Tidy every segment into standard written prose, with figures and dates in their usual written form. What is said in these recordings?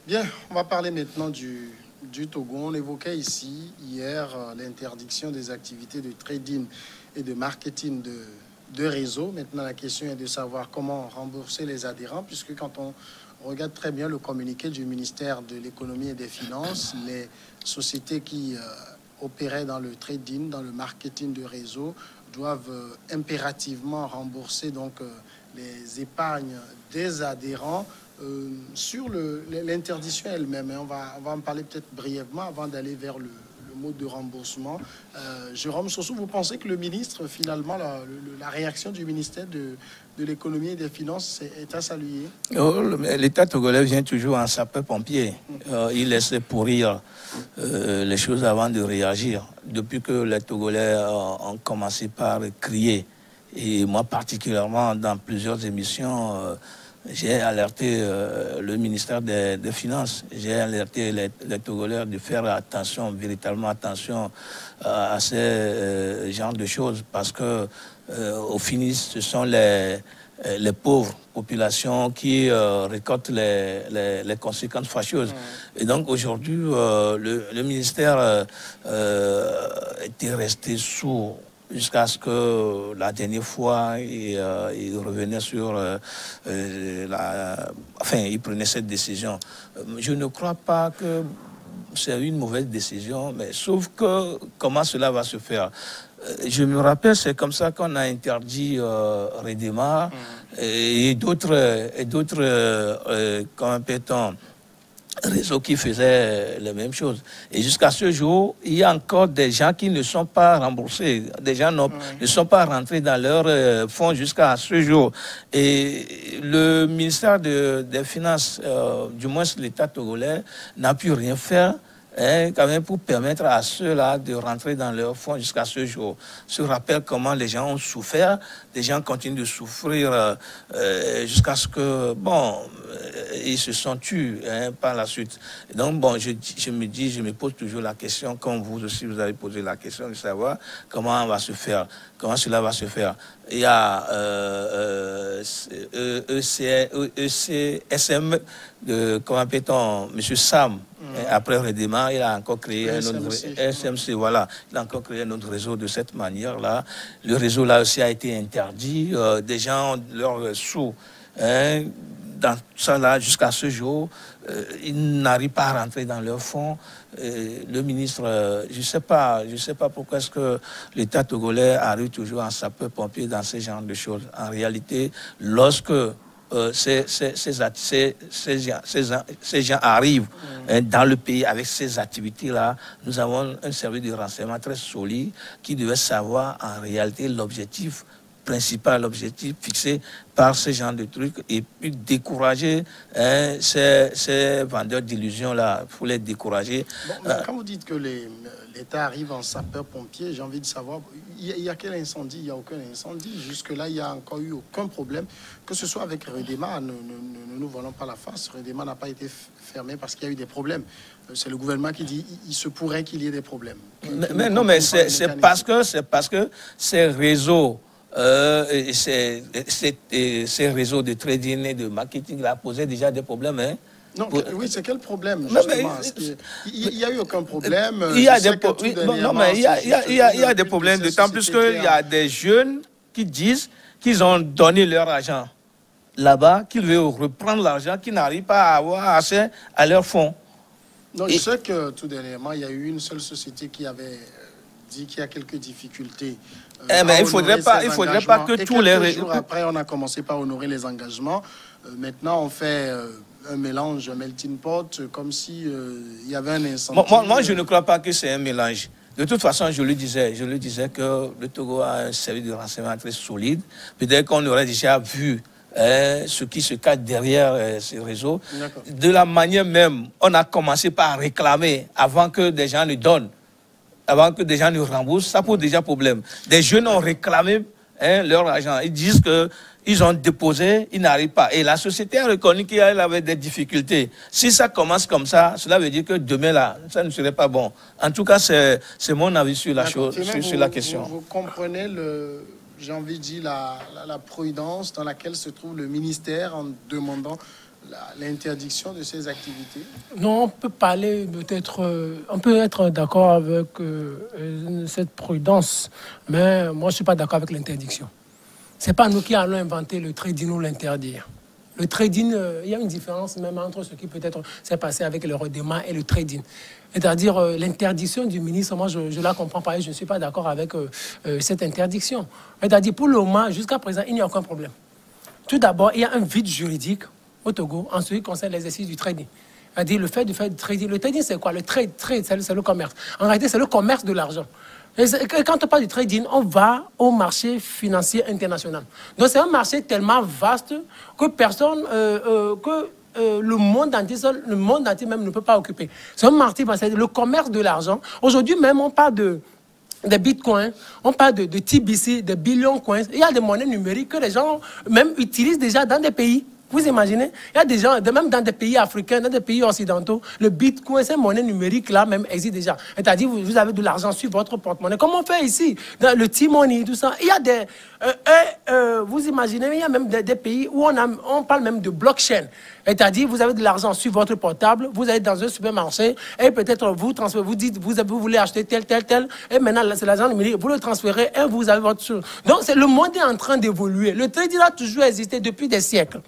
Bien, on va parler maintenant du Togo. On évoquait ici, hier, l'interdiction des activités de trading et de marketing de réseau. Maintenant, la question est de savoir comment rembourser les adhérents, puisque quand on regarde très bien le communiqué du ministère de l'économie et des finances, les sociétés qui opéraient dans le trading, dans le marketing de réseau, doivent impérativement rembourser donc les épargnes des adhérents. Sur l'interdiction elle-même, on va en parler peut-être brièvement avant d'aller vers le mode de remboursement. Jérôme Sossou, vous pensez que le ministre, finalement, la réaction du ministère de l'économie et des finances est à saluer? L'État togolais vient toujours en sapeur-pompier. Il laisse pourrir les choses avant de réagir. Depuis que les Togolais ont commencé par crier, et moi particulièrement dans plusieurs émissions, j'ai alerté le ministère des Finances, j'ai alerté les Togolais de faire attention, véritablement attention à ces genres de choses, parce que au fini, ce sont les pauvres populations qui récoltent les conséquences fâcheuses. Et donc aujourd'hui, le ministère était resté sourd jusqu'à ce que la dernière fois, il revenait sur enfin, il prenait cette décision. Je ne crois pas que c'est une mauvaise décision, mais sauf que comment cela va se faire? Je me rappelle, c'est comme ça qu'on a interdit Redema et d'autres, comment peut-on, réseaux qui faisaient les mêmes choses. Et jusqu'à ce jour, il y a encore des gens qui ne sont pas remboursés. Des gens ne sont pas rentrés dans leurs fonds jusqu'à ce jour. Et le ministère des Finances, du moins l'État togolais, n'a pu rien faire quand même pour permettre à ceux-là de rentrer dans leurs fonds jusqu'à ce jour. Je rappelle comment les gens ont souffert, les gens continuent de souffrir jusqu'à ce que, bon, ils se sont tués par la suite. Et donc, bon, je me pose toujours la question, comme vous aussi, vous avez posé la question de savoir comment on va se faire, comment cela va se faire. Il y a ECSM, comment appelle-t-on, M. Sam, après Redema, il a encore créé un autre SMC, voilà. Il a encore créé un autre réseau de cette manière-là. Le réseau là aussi a été interdit. Des gens ont leurs sous dans ça là jusqu'à ce jour. Ils n'arrivent pas à rentrer dans leurs fonds. Le ministre, je sais pas pourquoi est-ce que l'État togolais arrive toujours en sapeur-pompier dans ce genre de choses. En réalité, lorsque ces gens arrivent dans le pays avec ces activités-là, nous avons un service de renseignement très solide qui devait savoir en réalité l'objectif principal, l'objectif fixé par ce genre de trucs, et puis décourager ces vendeurs d'illusions-là. Il faut les décourager. Bon, quand vous dites que l'État arrive en sapeur-pompier, j'ai envie de savoir, il y a quel incendie? Il n'y a aucun incendie. Jusque-là, il n'y a encore eu aucun problème. Que ce soit avec Redema, ne nous voilons pas la face. Redema n'a pas été fermé parce qu'il y a eu des problèmes. C'est le gouvernement qui dit qu'il se pourrait qu'il y ait des problèmes. Mais non, mais c'est parce que ces réseaux, ces réseaux de trading et de marketing là posaient déjà des problèmes. Hein. Non, oui, c'est quel problème justement? Il n'y a eu aucun problème. Il y a des problèmes, d'autant plus qu'il y a des jeunes qui disent qu'ils ont donné leur argent là-bas, qu'ils veulent reprendre l'argent, qu'ils n'arrivent pas à avoir accès à leurs fonds. Non, je sais que tout dernièrement, il y a eu une seule société qui avait dit qu'il y a quelques difficultés. Mais il faudrait pas que tous les... Quelques jours après, on a commencé par honorer les engagements. Maintenant, on fait un mélange, un melting pot, comme si il y avait un incendie. Moi, je ne crois pas que c'est un mélange. De toute façon, je le disais que le Togo a un service de renseignement très solide. Peut-être qu'on aurait déjà vu ce qui se cache derrière ces réseaux. De la manière même, on a commencé par réclamer avant que des gens ne donnent, avant que des gens ne remboursent. Ça pose déjà problème. Des jeunes ont réclamé leur argent. Ils disent qu'ils ont déposé, ils n'arrivent pas. Et la société a reconnu qu'elle avait des difficultés. Si ça commence comme ça, cela veut dire que demain, là, ça ne serait pas bon. En tout cas, c'est mon avis sur la chose, sur la question. Vous comprenez j'ai envie de dire, la prudence dans laquelle se trouve le ministère en demandant l'interdiction de ces activités? Non, on peut parler peut-être, on peut être d'accord avec cette prudence, mais moi je ne suis pas d'accord avec l'interdiction. Ce n'est pas nous qui allons inventer le trading ou l'interdire. Le trading, il y a une différence même entre ce qui peut-être s'est passé avec le redémarrage et le trading. C'est-à-dire l'interdiction du ministre, moi je ne la comprends pas et je ne suis pas d'accord avec cette interdiction. C'est-à-dire pour le moment, jusqu'à présent, il n'y a aucun problème. Tout d'abord, il y a un vide juridique au Togo en ce qui concerne l'exercice du trading. C'est-à-dire le fait de faire du trading. Le trading, c'est quoi? Le trade, c'est le commerce. En réalité, c'est le commerce de l'argent. Et quand on parle du trading, on va au marché financier international. Donc c'est un marché tellement vaste que personne, le monde entier même ne peut pas occuper. C'est un marché, c'est le commerce de l'argent. Aujourd'hui même, on parle des bitcoins, on parle de TBC, de billion coins. Il y a des monnaies numériques que les gens même utilisent déjà dans des pays. Vous imaginez? Il y a des gens, même dans des pays africains, dans des pays occidentaux, le bitcoin, ces monnaies numériques-là même existent déjà. C'est-à-dire, vous avez de l'argent sur votre porte-monnaie. Comme on fait ici, dans le T-Money, tout ça. Il y a des... vous imaginez, il y a même des pays où on parle même de blockchain. C'est-à-dire, vous avez de l'argent sur votre portable, vous allez dans un supermarché, et peut-être vous transférez, vous dites, vous voulez acheter tel, et maintenant, c'est l'argent numérique, vous le transférez, et vous avez votre... Donc, le monde est en train d'évoluer. Le trading a toujours existé depuis des siècles.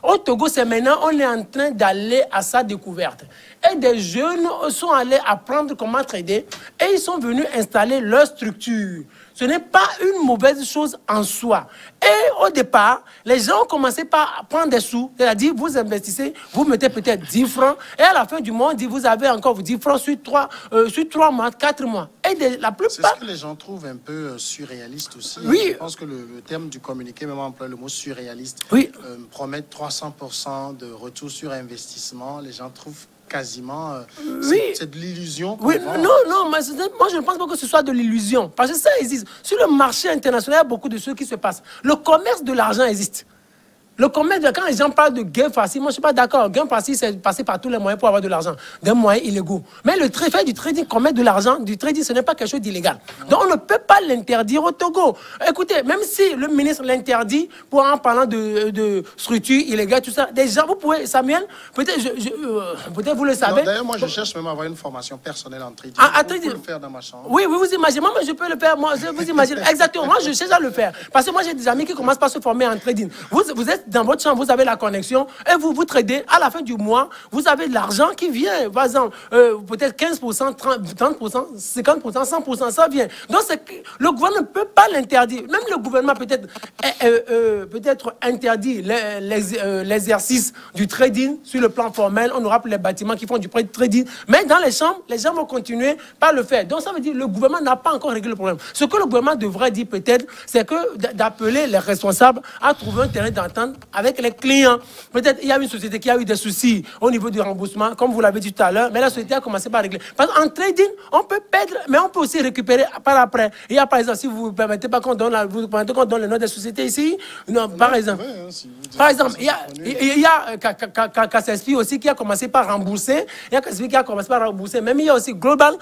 Au Togo, c'est maintenant, on est en train d'aller à sa découverte. Et des jeunes sont allés apprendre comment trader et ils sont venus installer leur structure. Ce n'est pas une mauvaise chose en soi. Et au départ, les gens ont commencé par prendre des sous. C'est-à-dire, vous investissez, vous mettez peut-être 10 francs. Et à la fin du mois, on dit, vous avez encore 10 francs sur 3 mois, 4 mois. Et la plupart... C'est ce que les gens trouvent un peu surréaliste aussi. Oui. Je pense que le terme du communiqué, même emploie le mot surréaliste, oui. Promet 300% de retour sur investissement. Les gens trouvent quasiment c'est de l'illusion. Oui, non, mais moi je ne pense pas que ce soit de l'illusion. Parce que ça existe. Sur le marché international, il y a beaucoup de choses qui se passent. Le commerce de l'argent existe. Le commerce, quand les gens parlent de gain facile, moi je ne suis pas d'accord. Gain facile, c'est passer par tous les moyens pour avoir de l'argent. Des moyens illégaux. Mais le fait du trading, commettre de l'argent, du trading, ce n'est pas quelque chose d'illégal. Donc on ne peut pas l'interdire au Togo. Écoutez, même si le ministre l'interdit, en parlant de structure illégale, tout ça, des gens, vous pouvez, Samuel, peut-être vous le savez. D'ailleurs, moi je cherche même à avoir une formation personnelle en trading. Trading. Je peux le faire dans ma chambre. Oui, vous imaginez, moi je peux le faire. Moi, vous imaginez, exactement, moi je cherche à le faire. Parce que moi j'ai des amis qui commencent par se former en trading. Vous êtes dans votre chambre, vous avez la connexion et vous tradez. À la fin du mois, vous avez de l'argent qui vient. Par exemple, peut-être 15%, 30%, 50%, 100%, ça vient. Donc, le gouvernement ne peut pas l'interdire. Même le gouvernement peut-être interdit l'exercice du trading sur le plan formel. On aura pour les bâtiments qui font du trading. Mais dans les chambres, les gens vont continuer par le faire. Donc, ça veut dire que le gouvernement n'a pas encore réglé le problème. Ce que le gouvernement devrait dire peut-être, c'est que d'appeler les responsables à trouver un terrain d'entente avec les clients. Peut-être il y a une société qui a eu des soucis au niveau du remboursement, comme vous l'avez dit tout à l'heure, mais la société a commencé par régler. Parce qu'en trading, on peut perdre, mais on peut aussi récupérer par après. Il y a par exemple, si vous ne permettez pas qu'on donne, le nom des sociétés ici, non, par exemple. Par exemple, il y a Kasespi aussi qui a commencé par rembourser. Il y a Kasespi qui a commencé par rembourser. Même il y a aussi Global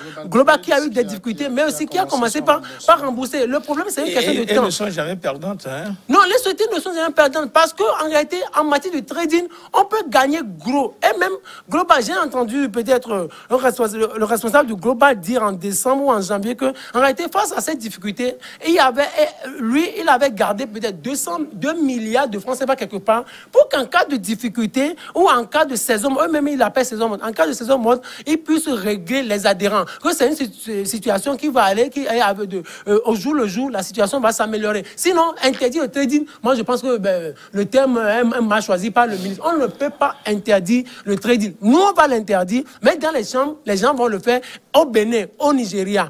qui a eu des difficultés, mais aussi qui a commencé par rembourser. Le problème, c'est une question de temps. Elles ne sont jamais perdantes. Hein? Non, les sociétés ne sont jamais perdantes parce qu'en réalité, en matière de trading, on peut gagner gros. Et même Global, j'ai entendu peut-être le responsable du Global dire en décembre ou en janvier qu'en réalité, face à cette difficulté, il avait gardé peut-être 2 milliards de francs CFA quelque part pour qu'en cas de difficulté ou en cas de saison, eux-mêmes ils l'appellent saison morte, en cas de saison morte, ils puissent régler les adhérents. Que c'est une situation qui va aller, au jour le jour, la situation va s'améliorer. Sinon, interdire le trading, moi je pense que le terme m'a choisi par le ministre. On ne peut pas interdire le trading. Nous, on va l'interdire, mais dans les chambres, les gens vont le faire au Bénin, au Nigeria.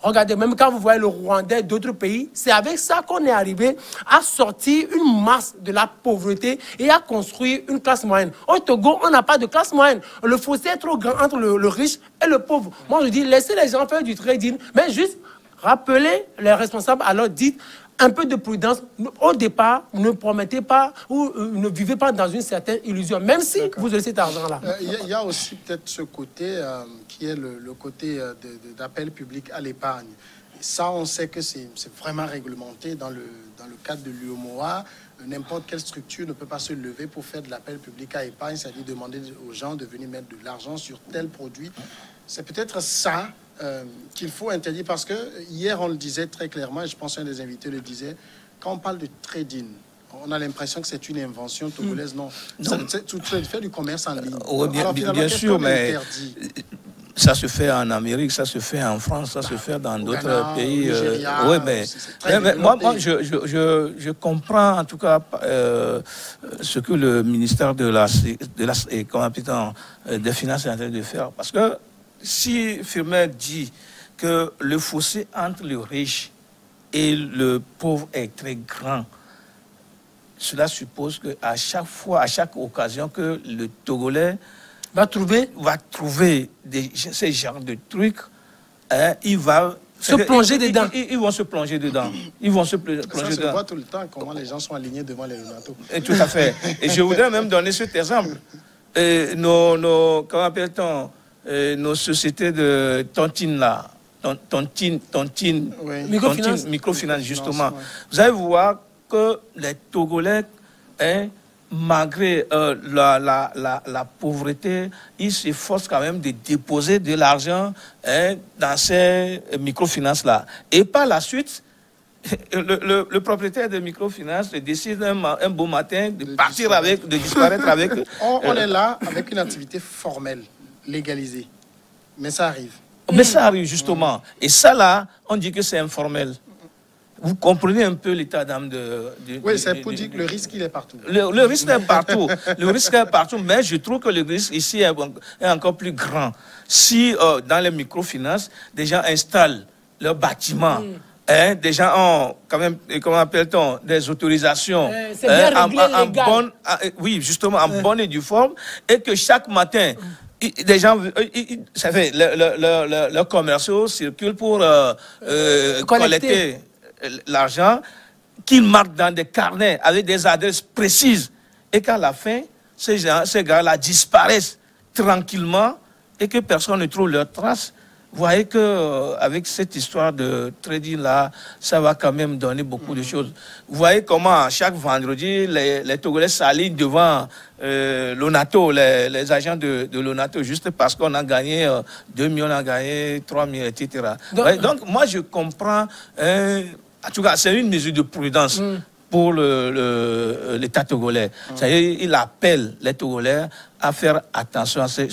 Regardez, même quand vous voyez le Rwandais, d'autres pays, c'est avec ça qu'on est arrivé à sortir une masse de la pauvreté et à construire une classe moyenne. Au Togo, on n'a pas de classe moyenne. Le fossé est trop grand entre le riche et le pauvre. Moi, je dis, laissez les gens faire du trading, mais juste rappelez les responsables, alors dites un peu de prudence. Au départ, ne promettez pas ou ne vivez pas dans une certaine illusion, même si vous avez cet argent-là. Il y a aussi peut-être ce côté qui est le côté d'appel public à l'épargne. ça, on sait que c'est vraiment réglementé dans le cadre de l'UEMOA. N'importe quelle structure ne peut pas se lever pour faire de l'appel public à épargne, c'est-à-dire demander aux gens de venir mettre de l'argent sur tel produit. C'est peut-être ça qu'il faut interdire, parce que hier, on le disait très clairement, et je pense qu'un des invités le disait, quand on parle de trading, on a l'impression que c'est une invention togolaise. Non. Tu fais du commerce en ligne. Oui, bien sûr, mais ça se fait en Amérique, ça se fait en France, ça se fait dans d'autres pays. Oui, mais moi, je comprends en tout cas ce que le ministère des Finances est en train de faire. Parce que si Firmin dit que le fossé entre le riche et le pauvre est très grand, cela suppose qu'à chaque fois, à chaque occasion que le Togolais va trouver ces genres de trucs, il va se plonger dedans. Ils vont se plonger dedans. Ils vont se plonger dedans. Ça se voit tout le temps, comment les gens sont alignés devant les Lonato. Tout à fait. Et je voudrais même donner cet exemple. Comment appelle-t-on, nos sociétés de tontine là, microfinance justement. Ouais. Vous allez voir que les Togolais, malgré la pauvreté, ils s'efforcent quand même de déposer de l'argent dans ces microfinances-là. Et par la suite, le propriétaire de microfinance décide un beau matin de partir avec, de disparaître avec. On est là avec une activité formelle, légalisée. Mais ça arrive. Mais ça arrive justement. Et ça là, on dit que c'est informel. Vous comprenez un peu l'état d'âme oui, c'est pour dire que le risque, il est partout. Le risque est partout. Le risque est partout, mais je trouve que le risque ici est encore plus grand. Si dans les microfinances, des gens installent leurs bâtiments, des gens ont quand même, comment appelle-t-on, des autorisations oui, justement, en bonne et due forme, et que chaque matin, des gens, ça fait, leurs commerciaux circulent pour collecter l'argent, qu'ils marquent dans des carnets avec des adresses précises, et qu'à la fin, ces gars-là disparaissent tranquillement et que personne ne trouve leurs traces. Vous voyez qu'avec cette histoire de trading là, ça va quand même donner beaucoup de choses. Vous voyez comment chaque vendredi, les Togolais s'alignent devant Lonato, les agents de Lonato, juste parce qu'on a gagné 2 millions, on a gagné 3 millions, etc. Donc moi, je comprends, en tout cas, c'est une mesure de prudence pour l'État togolais. C'est-à-dire, il appelle les Togolais à faire attention à ces...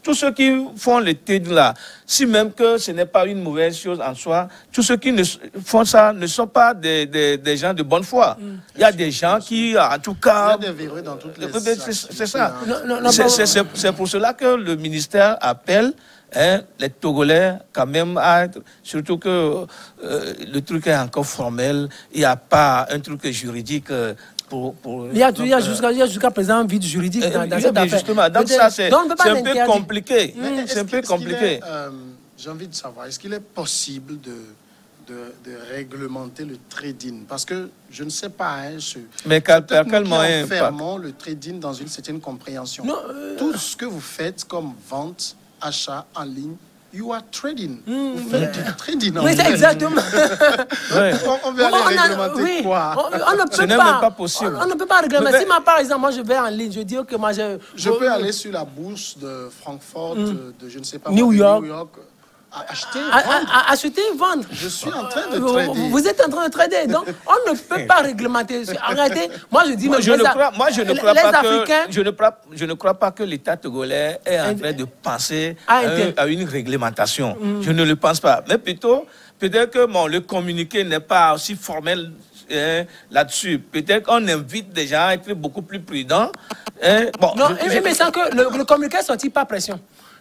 Tous ceux qui font le trading là, si même que ce n'est pas une mauvaise chose en soi, tous ceux qui font ça ne sont pas des gens de bonne foi. Il y a des gens qui, en tout cas... Il y a des verrous dans toutes les... C'est ça. C'est pour cela que le ministère appelle les Togolais quand même à être... Surtout que le truc est encore formel, il n'y a pas un truc juridique... Il y a jusqu'à présent un vide juridique dans cette affaire. Justement, donc ça c'est un peu compliqué. C'est un peu compliqué. J'ai envie de savoir, est-ce qu'il est possible de réglementer le trading? Parce que je ne sais pas, mais quel moyen enfermons le trading dans une certaine compréhension. Tout ce que vous faites comme vente, achat en ligne, you are trading. Vous faites du trading. Oui, c'est exactement. On veut aller réglementer quoi? Ce n'est même pas possible. On ne peut pas réglementer. Si par exemple, moi je vais en ligne, je dis que moi je peux aller sur la bourse de Francfort, de je ne sais pas New York. Acheter et vendre. Je suis en train de trader. Vous êtes en train de trader. Donc, on ne peut pas réglementer. Arrêtez. Moi, je dis... je ne crois pas que l'État togolais est en train de penser à une réglementation. Je ne le pense pas. Mais plutôt, peut-être que le communiqué n'est pas aussi formel là-dessus. Peut-être qu'on invite des gens à être beaucoup plus prudents. Mais sans que le communiqué ne sortit pas pression.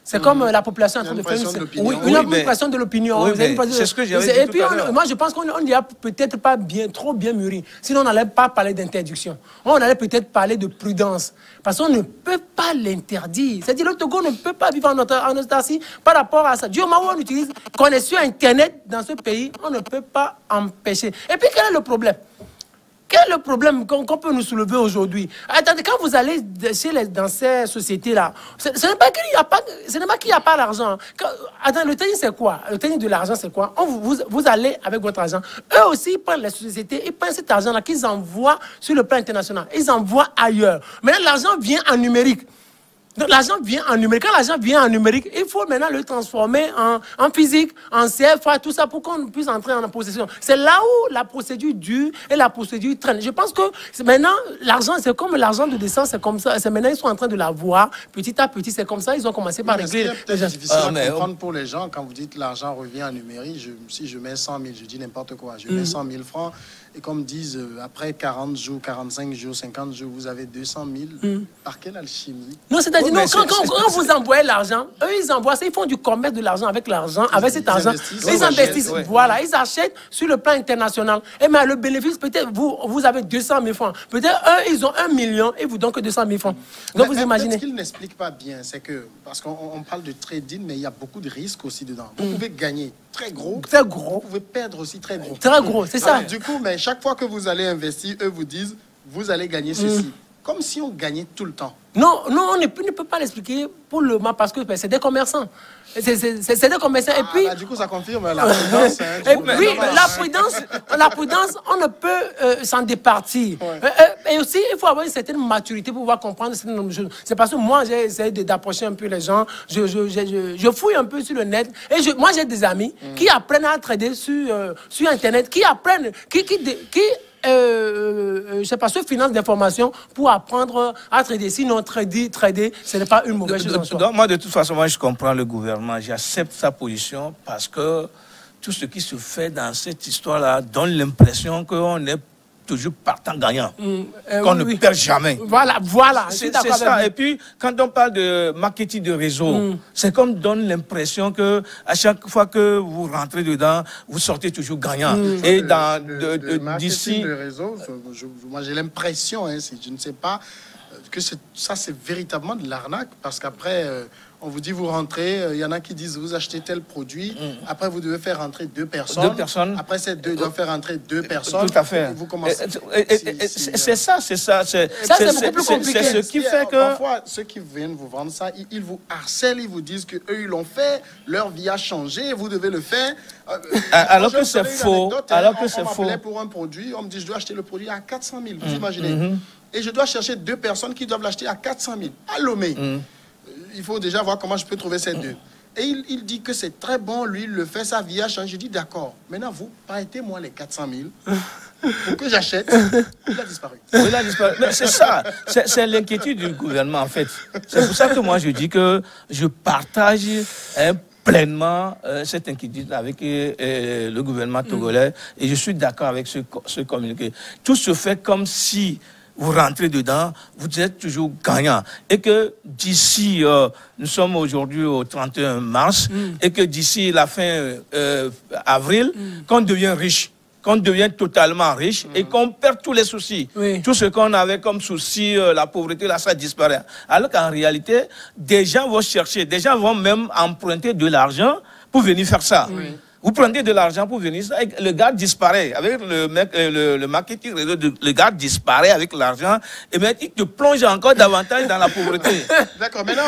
C'est comme la population en train de faire une pression de l'opinion. C'est ce que j'avais dit. Et puis, moi, je pense qu'on n'y a peut-être pas trop bien mûri. Sinon, on n'allait pas parler d'interdiction. On allait peut-être parler de prudence. Parce qu'on ne peut pas l'interdire. C'est-à-dire, le Togo ne peut pas vivre en autarcie par rapport à ça. Du moment où on utilise, qu'on est sur Internet dans ce pays, on ne peut pas empêcher. Et puis, quel est le problème? Quel est le problème qu'on peut nous soulever aujourd'hui? Attendez, quand vous allez dans ces sociétés-là, ce n'est pas qu'il n'y a pas l'argent. Attends, le tennis, c'est quoi? Le tennis de l'argent, c'est quoi? Vous allez avec votre argent. Eux aussi, ils prennent les sociétés, ils prennent cet argent-là qu'ils envoient sur le plan international. Ils envoient ailleurs. Maintenant, l'argent vient en numérique. Donc l'argent vient en numérique. Quand l'argent vient en numérique, il faut maintenant le transformer en physique, en CFA, tout ça, pour qu'on puisse entrer en possession. C'est là où la procédure dure et la procédure traîne. Je pense que maintenant, l'argent, c'est comme l'argent de décence, c'est comme ça. C'est maintenant, ils sont en train de la voir. Petit à petit, c'est comme ça. Ils ont commencé par régler. C'est peut-être difficile à comprendre pour les gens quand vous dites l'argent revient en numérique. Si je mets 100 000, je dis n'importe quoi. Je mets 100 000 francs. Et comme disent, après 40 jours, 45 jours, 50 jours, vous avez 200 000. Par quelle alchimie? Non, c'est-à-dire, quand vous envoyez l'argent, eux, ils envoient ça, ils font du commerce de l'argent avec l'argent, avec cet argent. Ils investissent, voilà, ils achètent sur le plan international. Et mais le bénéfice, peut-être, vous avez 200 000 francs. Peut-être, eux, ils ont 1 million et vous donnent que 200 000 francs. Donc, vous imaginez. Ce qu'ils n'expliquent pas bien, c'est que, parce qu'on parle de trading, mais il y a beaucoup de risques aussi dedans. Vous pouvez gagner très gros. Très gros. Vous pouvez perdre aussi très gros. Très gros, c'est ça. Du coup, mais chaque fois que vous allez investir, eux vous disent, vous allez gagner ceci. Comme si on gagnait tout le temps. Non, on ne peut pas l'expliquer pour le moment parce que c'est des commerçants. C'est des commerçants. Et puis, du coup, ça confirme la prudence. Oui, la prudence, on ne peut s'en départir. Ouais. Et aussi, il faut avoir une certaine maturité pour pouvoir comprendre certaines choses. C'est parce que moi, j'ai essayé d'approcher un peu les gens. Je fouille un peu sur le net. Et moi, j'ai des amis qui apprennent à trader sur Internet, qui apprennent, je sais pas, sur finance d'information pour apprendre à trader. Sinon, trader, ce n'est pas une mauvaise chose en soi. Donc, moi, de toute façon, moi, je comprends le gouvernement. J'accepte sa position parce que tout ce qui se fait dans cette histoire-là donne l'impression qu'on est toujours partant gagnant, qu'on ne perd jamais. Voilà. C'est ça. Et puis, quand on parle de marketing de réseau, c'est comme donne l'impression que à chaque fois que vous rentrez dedans, vous sortez toujours gagnant. Et le marketing de réseau, moi j'ai l'impression, je ne sais pas, que ça c'est véritablement de l'arnaque, parce qu'après on vous dit vous rentrez, il y en a qui disent vous achetez tel produit, après vous devez faire rentrer deux personnes. Après ces deux doivent faire rentrer deux personnes. Tout à fait. Vous commencez. C'est ça. C'est beaucoup plus compliqué. C'est ce qui fait que parfois ceux qui viennent vous vendre ça, ils vous harcèlent, ils vous disent que eux ils l'ont fait, leur vie a changé, vous devez le faire. Alors que c'est faux. Alors que c'est faux. Pour un produit, on me dit je dois acheter le produit à 400 000. Vous imaginez? Et je dois chercher deux personnes qui doivent l'acheter à 400 000. À Lomé. Il faut déjà voir comment je peux trouver ces deux. Et il dit que c'est très bon, lui, il le fait, sa vie a changé. Je dis d'accord. Maintenant, vous, prêtez-moi les 400 000 pour que j'achète. Il a disparu. Il a disparu. Mais c'est ça. C'est l'inquiétude du gouvernement, en fait. C'est pour ça que moi, je dis que je partage pleinement cette inquiétude avec le gouvernement togolais. Et je suis d'accord avec ce communiqué. Tout se fait comme si vous rentrez dedans, vous êtes toujours gagnant. Et que d'ici, nous sommes aujourd'hui au 31 mars, et que d'ici la fin avril, qu'on devient riche, qu'on devient totalement riche et qu'on perd tous les soucis. Tout ce qu'on avait comme souci, la pauvreté, là, ça disparaît. Alors qu'en réalité, des gens vont chercher, des gens vont même emprunter de l'argent pour venir faire ça. Vous prenez de l'argent pour venir, le gars disparaît. Avec le marketing, le gars disparaît avec l'argent et bien il te plonge encore davantage dans la pauvreté. D'accord, maintenant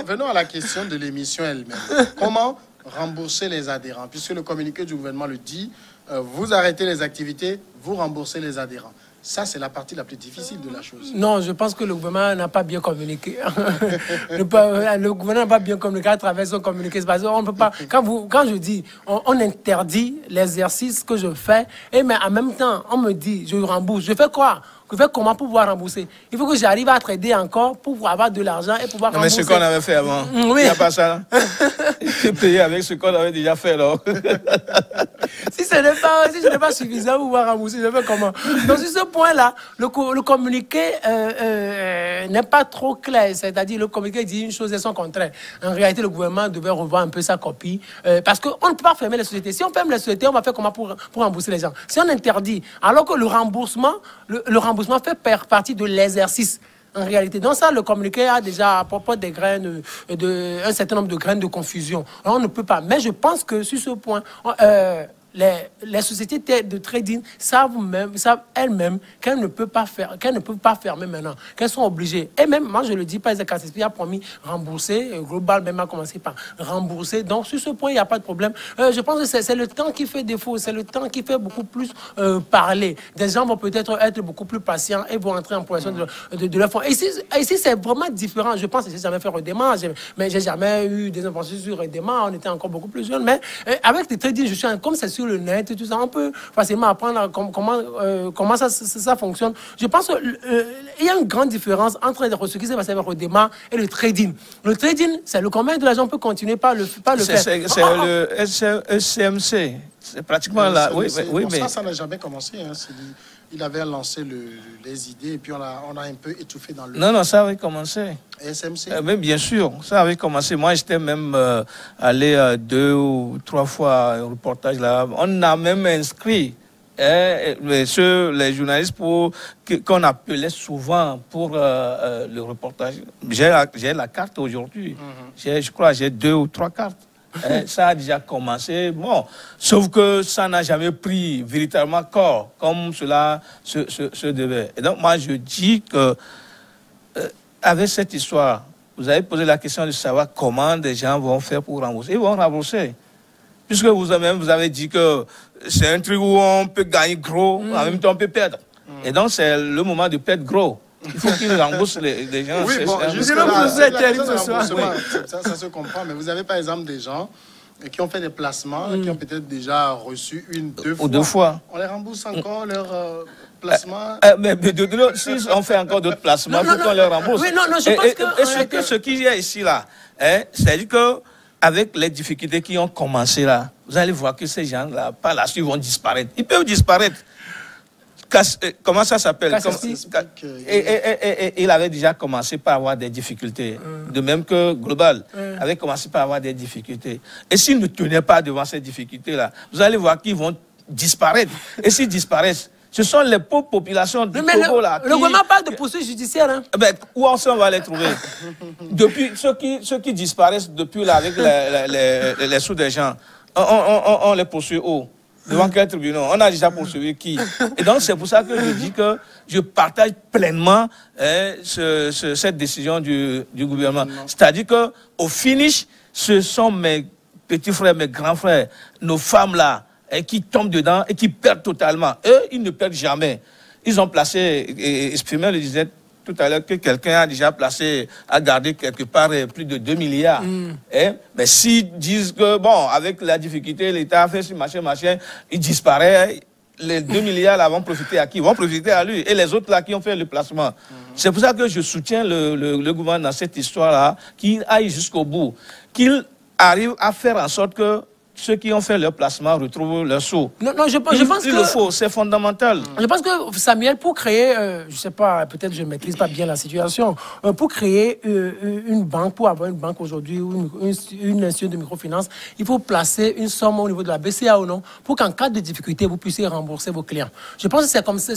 venons à la question de l'émission elle-même. Comment rembourser les adhérents? Puisque le communiqué du gouvernement le dit, vous arrêtez les activités, vous remboursez les adhérents. Ça, c'est la partie la plus difficile de la chose. Non, je pense que le gouvernement n'a pas bien communiqué. Le gouvernement n'a pas bien communiqué à travers son communiqué. Parce qu'on ne peut pas. Quand je dis, on interdit l'exercice que je fais, mais en même temps, on me dit, je rembourse. Je fais quoi? Je fais comment pour pouvoir rembourser? Il faut que j'arrive à trader encore pour avoir de l'argent et pouvoir rembourser. Mais ce qu'on avait fait avant, il n'y a pas ça. Il faut payer avec ce qu'on avait déjà fait. Là. Si ce n'est pas suffisant pour pouvoir rembourser, je fais comment? Donc, sur ce point-là, le communiqué n'est pas trop clair. C'est-à-dire, le communiqué dit une chose et son contraire. En réalité, le gouvernement devait revoir un peu sa copie. Parce qu'on ne peut pas fermer les sociétés. Si on ferme les sociétés, on va faire comment pour rembourser les gens? Si on interdit, alors que le remboursement fait partie de l'exercice. En réalité, dans ça, le communiqué a déjà apporté des graines, un certain nombre de graines de confusion. Alors, on ne peut pas. Mais je pense que sur ce point, les sociétés de trading savent elles-mêmes qu'elles ne peuvent pas fermer maintenant, qu'elles sont obligées. Et même, moi je le dis, par exemple, KCSP a promis rembourser, Global même a commencé par rembourser. Donc sur ce point, il n'y a pas de problème. Je pense que c'est le temps qui fait défaut, c'est le temps qui fait beaucoup plus parler. Des gens vont peut-être être beaucoup plus patients et vont entrer en possession de leur fonds. Et ici c'est vraiment différent. Je pense que j'ai jamais fait Redema, mais j'ai jamais eu des informations sur Redema. On était encore beaucoup plus jeunes. Mais avec les trading, comme c'est sur le net et tout ça, on peut facilement apprendre comment ça fonctionne. Je pense qu'il y a une grande différence entre ce qui s'est passé avec Redema et le trading. Le trading, c'est le combien de l'argent peut continuer par le faire. C'est le SCMC. C'est pratiquement là. Oui, mais ça n'a jamais commencé. Hein. Il avait lancé les idées et puis on a un peu étouffé dans le... Non, ça avait commencé. SMC Mais bien sûr, ça avait commencé. Moi, j'étais même allé 2 ou 3 fois à un reportage là. On a même inscrit les journalistes qu'on appelait souvent pour le reportage. J'ai la carte aujourd'hui. Je crois que j'ai 2 ou 3 cartes. Ça a déjà commencé, bon, sauf que ça n'a jamais pris véritablement corps comme cela se devait. Et donc moi je dis que avec cette histoire, vous avez posé la question de savoir comment des gens vont faire pour rembourser. Ils vont rembourser. Puisque vous avez dit que c'est un truc où on peut gagner gros, en même temps on peut perdre. Et donc c'est le moment de perdre gros. Il faut qu'ils remboursent les gens. Oui, bon, ça se comprend, mais vous avez par exemple des gens qui ont fait des placements, qui ont peut-être déjà reçu 2 fois. On les rembourse encore leur placement. Mais si on fait encore d'autres placements, il faut qu'on les rembourse. Oui, non, je pense que ce qu'il y a ici, là, c'est-à-dire qu'avec les difficultés qui ont commencé là, vous allez voir que ces gens-là, par la suite, vont disparaître. Ils peuvent disparaître. Comment ça s'appelle? Il avait déjà commencé par avoir des difficultés. De même que Global avait commencé par avoir des difficultés. Et s'ils ne tenaient pas devant ces difficultés-là, vous allez voir qu'ils vont disparaître. Et s'ils disparaissent, ce sont les pauvres populations du Togo là. Le gouvernement parle de poursuites judiciaires. Hein? Où on va les trouver? Depuis ceux qui disparaissent depuis là avec les sous des gens, on les poursuit où? Devant quel tribunal? On a déjà poursuivi qui? Et donc, c'est pour ça que je dis que je partage pleinement cette décision du gouvernement. C'est-à-dire qu'au finish, ce sont mes petits frères, mes grands frères, nos femmes là, qui tombent dedans et qui perdent totalement. Eux, ils ne perdent jamais. Ils ont placé, et Exprimer le disait tout à l'heure, que quelqu'un a déjà a gardé quelque part plus de 2 milliards. Mais s'ils disent que, bon, avec la difficulté, l'État a fait ce machin, il disparaît, les 2 milliards là vont profiter à qui? Ils vont profiter à lui. Et les autres là qui ont fait le placement. C'est pour ça que je soutiens le gouvernement dans cette histoire-là, qu'il aille jusqu'au bout, qu'il arrive à faire en sorte que ceux qui ont fait leur placement retrouvent leur sous. Non, je pense que... Il le faut, c'est fondamental. Je pense que, Samuel, pour créer, je ne sais pas, peut-être je ne maîtrise pas bien la situation, pour créer une banque, pour avoir une banque aujourd'hui, ou une institution de microfinance, il faut placer une somme au niveau de la BCA ou non, pour qu'en cas de difficulté, vous puissiez rembourser vos clients. Je pense que c'est comme ça,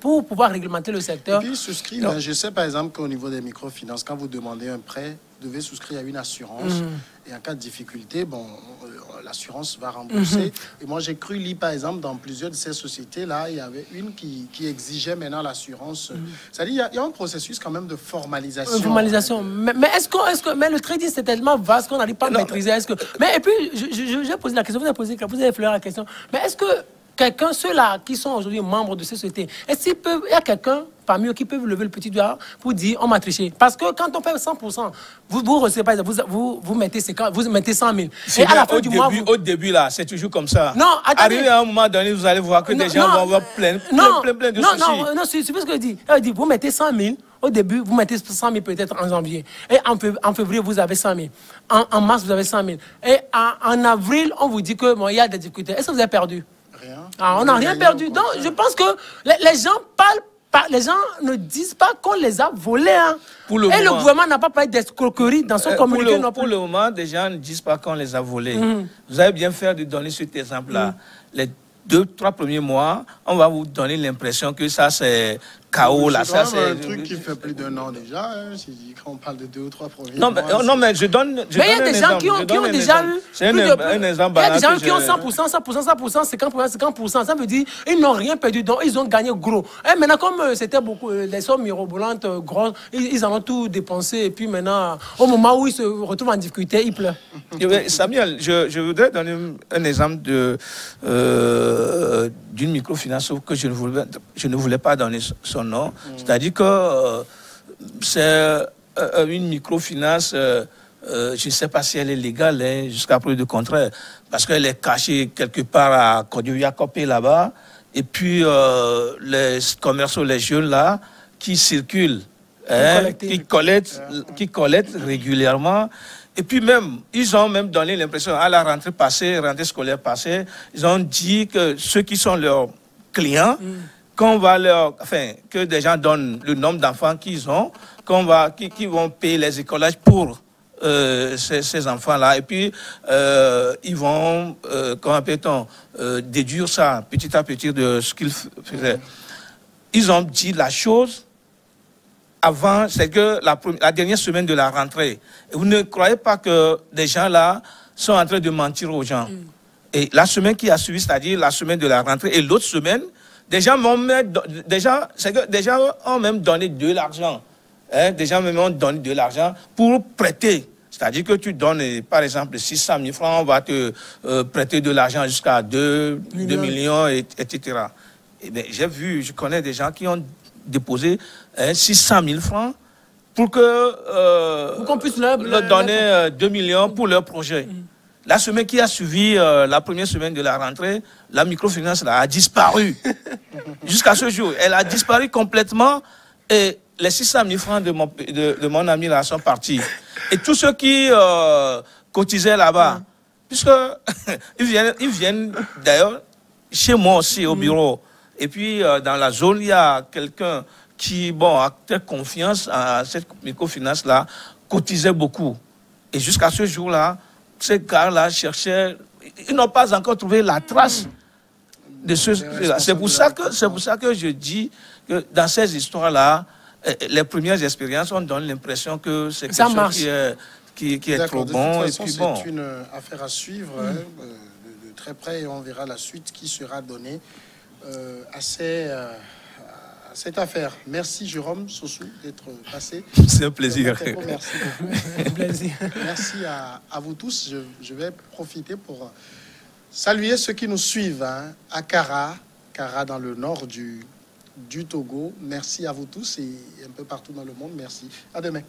pour pouvoir réglementer le secteur. Et puis, souscrire, je sais par exemple qu'au niveau des microfinances, quand vous demandez un prêt, vous devez souscrire à une assurance. Et en cas de difficulté, bon, l'assurance va rembourser. Et moi, j'ai cru lire, par exemple, dans plusieurs de ces sociétés-là, il y avait une qui exigeait maintenant l'assurance. C'est-à-dire, il y a un processus quand même de formalisation. Formalisation. Mais mais le trading, c'est tellement vaste qu'on n'arrive pas à maîtriser. Mais et puis, j'ai posé la question, vous avez effleuré la question. Mais est-ce que quelqu'un, ceux-là qui sont aujourd'hui membres de ces sociétés, est-ce qu'il y a quelqu'un parmi eux qui peut lever le petit doigt pour dire on m'a triché? Parce que quand on fait 100%, vous recevez pas, vous mettez 100 000. Et à la fin du mois, au début là, c'est toujours comme ça. Non, attendez. Arrivé à un moment donné, vous allez voir que des gens vont avoir plein de soucis. Non, c'est ce que je dis. Elle dit, vous mettez 100 000. Au début, vous mettez 100 000 peut-être en janvier. Et en février, vous avez 100 000. En mars, vous avez 100 000. Et en avril, on vous dit que bon, il y a des difficultés. Est-ce que vous avez perdu? Rien. On n'a rien perdu. Donc, je pense que les gens parlent. Les gens ne disent pas qu'on les a volés. Hein. Le gouvernement n'a pas parlé d'escroquerie dans son communiqué. Pour le moment, des gens ne disent pas qu'on les a volés. Vous avez bien fait de donner cet exemple-là. Les 2-3 premiers mois, on va vous donner l'impression que ça, c'est chaos là. C'est un truc qui fait plus d'1 an déjà. Hein, quand on parle de 2 ou 3 premiers mois. Non, mais je donne. Mais il y a des gens qui ont déjà eu. C'est un exemple. Il y a des gens qui ont 100%, 50%. Ça veut dire ils n'ont rien perdu, donc ils ont gagné gros. Et maintenant, comme c'était beaucoup, les sommes mirobolantes, grosses, ils en ont tout dépensé. Et puis maintenant, au moment où ils se retrouvent en difficulté, ils pleurent. Samuel, je voudrais donner un exemple d'une microfinance que je ne voulais pas donner son nom. C'est-à-dire que c'est une microfinance, je ne sais pas si elle est légale, hein, jusqu'à preuve du contraire, parce qu'elle est cachée quelque part à Kodiouyakopé là-bas, et puis les commerçants, les jeunes là, qui circulent, qui collectent régulièrement. Et puis même, ils ont même donné l'impression, à la rentrée scolaire passée, ils ont dit que ceux qui sont leurs clients, qu'on va que des gens donnent le nombre d'enfants qu'ils ont, qui vont payer les écolages pour ces enfants-là. Et puis, ils vont, comment appelle-t-on, déduire ça petit à petit de ce qu'ils faisaient. Ils ont dit la chose avant, c'est que la dernière semaine de la rentrée. Et vous ne croyez pas que des gens là sont en train de mentir aux gens. Et la semaine qui a suivi, c'est-à-dire la semaine de la rentrée, et l'autre semaine, des gens ont même donné de l'argent. Hein, des gens même ont donné de l'argent pour prêter. C'est-à-dire que tu donnes, par exemple, 600 000 francs, on va te prêter de l'argent jusqu'à 2 millions, etc. Et bien, je connais des gens qui ont déposé 600 000 francs pour qu'on puisse leur donner 2 millions pour leur projet. La semaine qui a suivi, la première semaine de la rentrée, la microfinance là, a disparu. Jusqu'à ce jour, elle a disparu complètement et les 600 000 francs de mon ami là sont partis. Et tous ceux qui cotisaient là-bas, puisque ils viennent d'ailleurs chez moi aussi au bureau. Et puis dans la zone, il y a quelqu'un qui a très confiance à cette microfinance-là, cotisait beaucoup. Et jusqu'à ce jour-là, ces gars-là cherchaient, ils n'ont pas encore trouvé la trace de ce. C'est pour ça que je dis que dans ces histoires-là, les premières expériences, on donne l'impression que c'est quelque chose qui est trop bon. De toute façon, c'est une affaire à suivre de très près et on verra la suite qui sera donnée à cette affaire. Merci Jérôme Sossou d'être passé. C'est un plaisir. Merci. Merci à vous tous. Je vais profiter pour saluer ceux qui nous suivent à Kara dans le nord du Togo. Merci à vous tous et un peu partout dans le monde. Merci. À demain.